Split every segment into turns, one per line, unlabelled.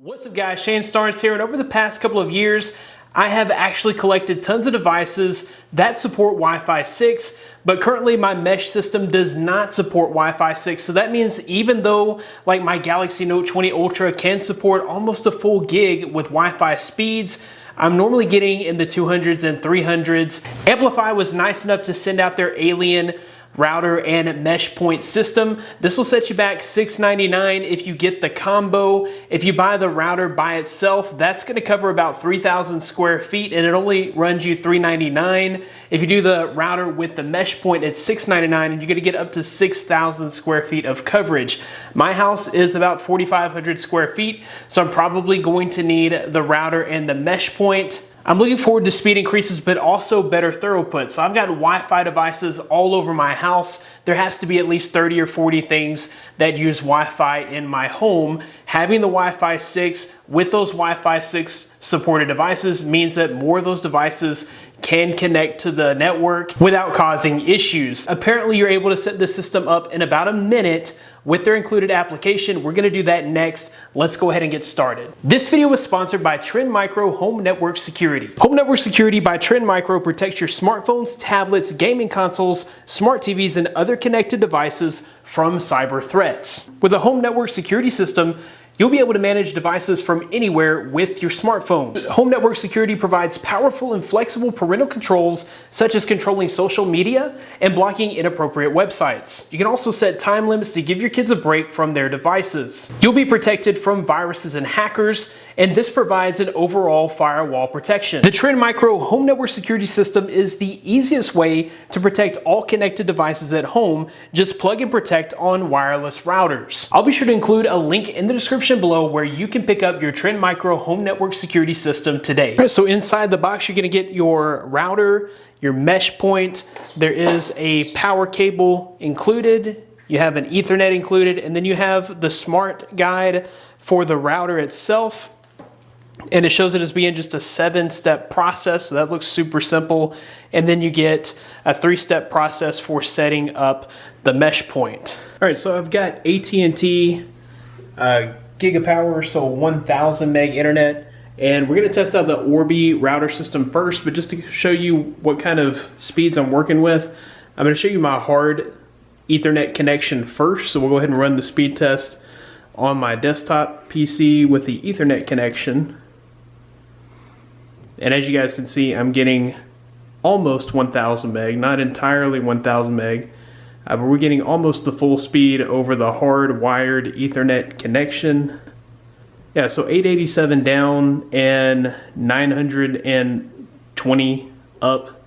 What's up guys, Shane Starnes here, and over the past couple of years I have actually collected tons of devices that support Wi-Fi 6, but currently my mesh system does not support Wi-Fi 6, so that means even though like my Galaxy Note 20 Ultra can support almost a full gig with Wi-Fi speeds, I'm normally getting in the 200s and 300s. Amplifi was nice enough to send out their alien router and mesh point system. This will set you back $699 if you get the combo. If you buy the router by itself, that's going to cover about 3,000 square feet and it only runs you $399. If you do the router with the mesh point, it's $699 and you're going to get up to 6,000 square feet of coverage. My house is about 4,500 square feet, so I'm probably going to need the router and the mesh point. I'm looking forward to speed increases, but also better throughput. So I've got Wi-Fi devices all over my house. There has to be at least 30 or 40 things that use Wi-Fi in my home. Having the Wi-Fi 6 with those Wi-Fi 6 supported devices means that more of those devices can connect to the network without causing issues. Apparently you're able to set the system up in about a minute with their included application. We're gonna do that next. Let's go ahead and get started. This video was sponsored by Trend Micro Home Network Security. Home Network Security by Trend Micro protects your smartphones, tablets, gaming consoles, smart TVs, and other connected devices from cyber threats. With a home network security system, you'll be able to manage devices from anywhere with your smartphone. Home Network Security provides powerful and flexible parental controls, such as controlling social media and blocking inappropriate websites. You can also set time limits to give your kids a break from their devices. You'll be protected from viruses and hackers, and this provides an overall firewall protection. The Trend Micro Home Network Security System is the easiest way to protect all connected devices at home. Just plug and protect on wireless routers. I'll be sure to include a link in the description below where you can pick up your Trend Micro Home Network Security System today. So inside the box, you're gonna get your router, your mesh point. There is a power cable included. You have an Ethernet included, and then you have the smart guide for the router itself. And it shows it as being just a 7-step process, so that looks super simple. And then you get a 3-step process for setting up the mesh point. All right, so I've got AT&T Gigapower, so 1,000 meg internet, and we're going to test out the Orbi router system first. But just to show you what kind of speeds I'm working with, I'm going to show you my hard Ethernet connection first. So we'll go ahead and run the speed test on my desktop PC with the Ethernet connection. And as you guys can see, I'm getting almost 1,000 meg, not entirely 1,000 meg, but we're getting almost the full speed over the hard wired Ethernet connection. Yeah, so 887 down and 920 up.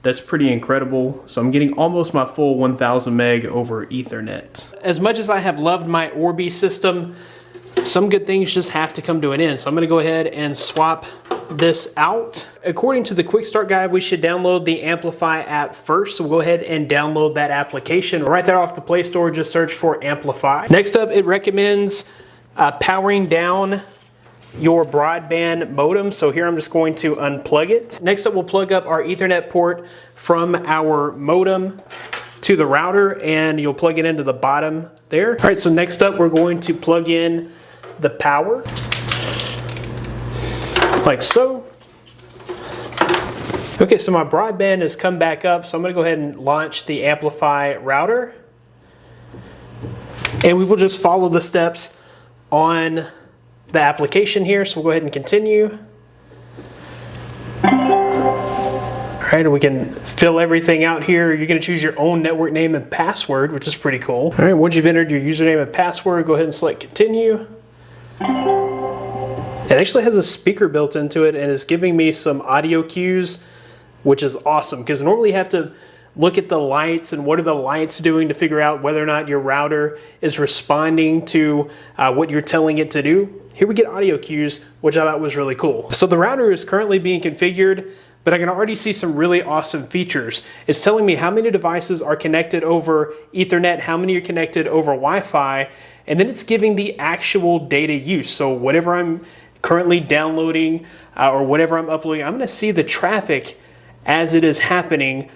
That's pretty incredible. So I'm getting almost my full 1,000 meg over Ethernet. As much as I have loved my Orbi system, some good things just have to come to an end. So I'm gonna go ahead and swap this out. According to the quick start guide, we should download the Amplifi app first. So we'll go ahead and download that application. Right there off the Play Store, just search for Amplifi. Next up, it recommends powering down your broadband modem. So here I'm just going to unplug it. Next up, we'll plug up our Ethernet port from our modem to the router, and you'll plug it into the bottom there. All right, so next up, we're going to plug in the power, like so. Okay, so my broadband has come back up, so I'm gonna go ahead and launch the Amplifi router. And we will just follow the steps on the application here, so we'll go ahead and continue. All right, and we can fill everything out here. You're gonna choose your own network name and password, which is pretty cool. All right, once you've entered your username and password, go ahead and select continue. It actually has a speaker built into it and is giving me some audio cues, which is awesome, because normally you have to look at the lights and what are the lights doing to figure out whether or not your router is responding to what you're telling it to do. Here we get audio cues, which I thought was really cool. So the router is currently being configured, but I can already see some really awesome features. It's telling me how many devices are connected over Ethernet, how many are connected over Wi-Fi, and then it's giving the actual data use. So whatever I'm currently downloading or whatever I'm uploading, I'm gonna see the traffic as it is happening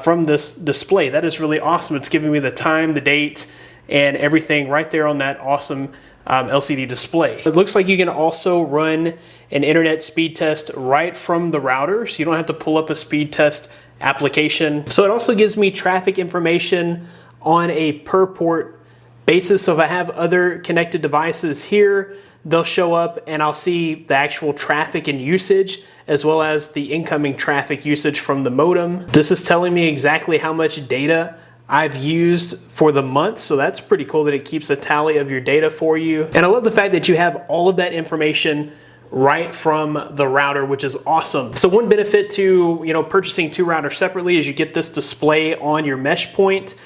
from this display. That is really awesome. It's giving me the time, the date, and everything right there on that awesome LCD display. It looks like you can also run an internet speed test right from the router, so you don't have to pull up a speed test application. So it also gives me traffic information on a per port basis. So if I have other connected devices here, they'll show up and I'll see the actual traffic and usage, as well as the incoming traffic usage from the modem. This is telling me exactly how much data I've used for the month, so that's pretty cool that it keeps a tally of your data for you. And I love the fact that you have all of that information right from the router, which is awesome. So one benefit to purchasing two routers separately is you get this display on your mesh point.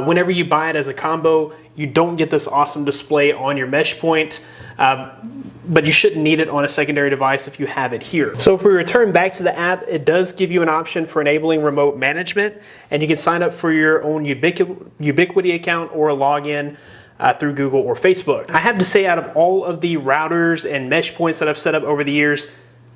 Whenever you buy it as a combo, you don't get this awesome display on your mesh point, but you shouldn't need it on a secondary device if you have it here. So if we return back to the app, it does give you an option for enabling remote management, and you can sign up for your own Ubiquiti account or a login through Google or Facebook. I have to say, out of all of the routers and mesh points that I've set up over the years,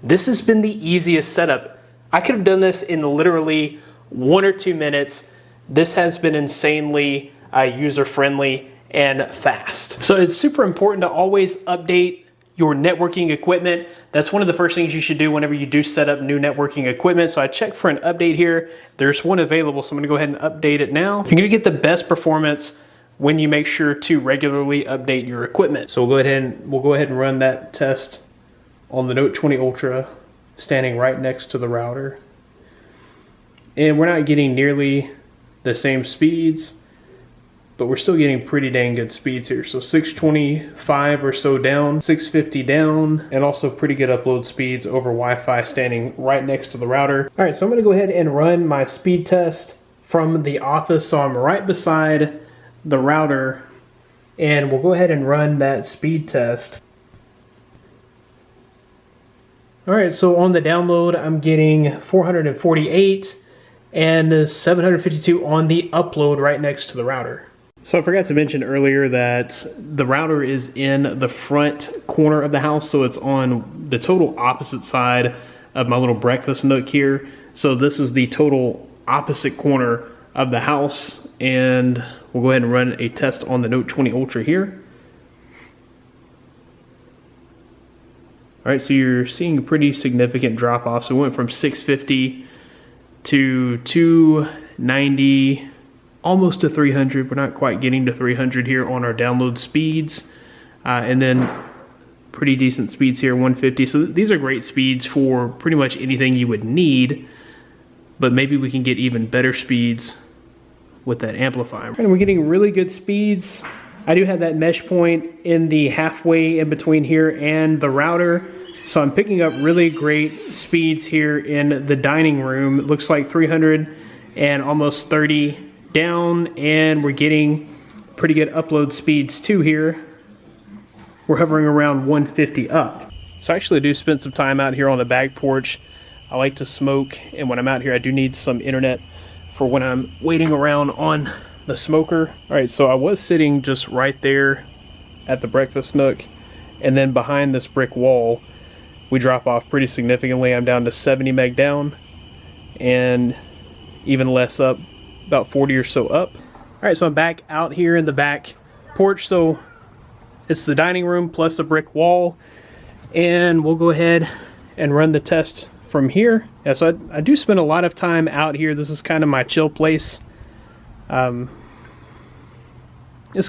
this has been the easiest setup. I could have done this in literally 1 or 2 minutes. This has been insanely user-friendly and fast. So it's super important to always update your networking equipment. That's one of the first things you should do whenever you do set up new networking equipment. So I checked for an update here. There's one available, so I'm gonna go ahead and update it now. You're gonna get the best performance when you make sure to regularly update your equipment. So we'll go ahead and run that test on the Note 20 Ultra, standing right next to the router. And we're not getting nearly the same speeds, but we're still getting pretty dang good speeds here. So 625 or so down, 650 down, and also pretty good upload speeds over Wi-Fi standing right next to the router. All right, so I'm gonna go ahead and run my speed test from the office. So I'm right beside the router, and we'll go ahead and run that speed test. All right, so on the download, I'm getting 448 and 752 on the upload right next to the router. So I forgot to mention earlier that the router is in the front corner of the house, so it's on the total opposite side of my little breakfast nook here. So this is the total opposite corner of the house, and we'll go ahead and run a test on the Note 20 Ultra here. All right, so you're seeing a pretty significant drop off. So we went from 650 to 290, almost to 300. We're not quite getting to 300 here on our download speeds. And then pretty decent speeds here, 150. So these are great speeds for pretty much anything you would need, but maybe we can get even better speeds with that amplifier. And we're getting really good speeds. I do have that mesh point in the halfway in between here and the router. So I'm picking up really great speeds here in the dining room. It looks like 300 and almost 30 down, and we're getting pretty good upload speeds too here. We're hovering around 150 up. So I actually do spend some time out here on the back porch. I like to smoke, and when I'm out here I do need some internet for when I'm waiting around on the smoker. All right, so I was sitting just right there at the breakfast nook, and then behind this brick wall we drop off pretty significantly. I'm down to 70 meg down and even less up, about 40 or so up. All right, so I'm back out here in the back porch. So it's the dining room plus the brick wall, and we'll go ahead and run the test from here. Yeah, so I do spend a lot of time out here. This is kind of my chill place. It's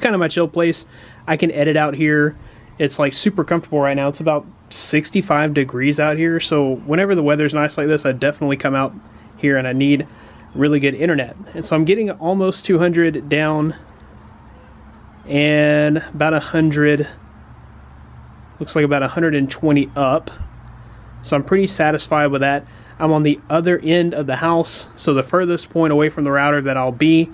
kind of my chill place. I can edit out here. It's like super comfortable right now. It's about 65 degrees out here. So whenever the weather's nice like this, I definitely come out here, and I need really good internet. And so I'm getting almost 200 down and about 100, looks like about 120 up. So I'm pretty satisfied with that. I'm on the other end of the house, so the furthest point away from the router that I'll be,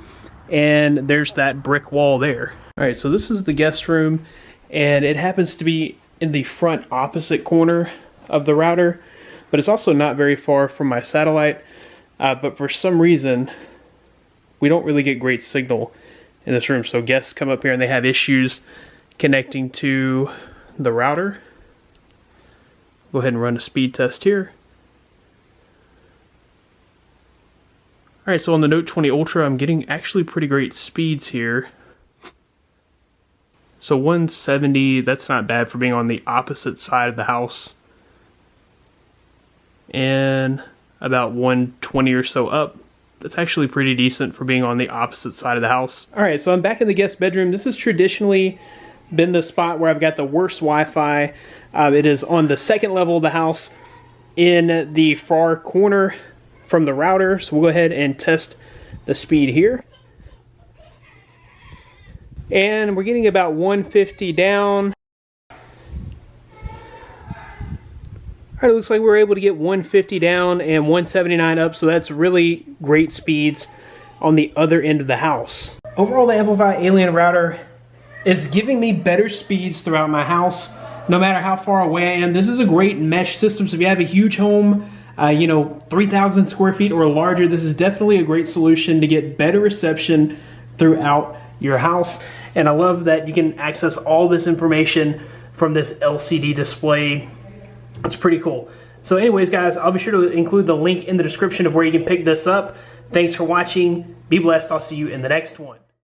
and there's that brick wall there. All right, so this is the guest room, and it happens to be in the front opposite corner of the router, but it's also not very far from my satellite. But for some reason, we don't really get great signal in this room. So guests come up here and they have issues connecting to the router. Go ahead and run a speed test here. All right, so on the Note 20 Ultra, I'm getting actually pretty great speeds here. So 170, that's not bad for being on the opposite side of the house. And about 120 or so up. That's actually pretty decent for being on the opposite side of the house. All right, so I'm back in the guest bedroom. This has traditionally been the spot where I've got the worst Wi-Fi. It is on the second level of the house in the far corner from the router. So we'll go ahead and test the speed here. And we're getting about 150 down. All right, it looks like we're able to get 150 down and 179 up, so that's really great speeds on the other end of the house. Overall, the Amplifi Alien router is giving me better speeds throughout my house, no matter how far away I am. This is a great mesh system, so if you have a huge home, 3,000 square feet or larger, this is definitely a great solution to get better reception throughout your house. And I love that you can access all this information from this LCD display. It's pretty cool. So anyways, guys, I'll be sure to include the link in the description of where you can pick this up. Thanks for watching. Be blessed. I'll see you in the next one.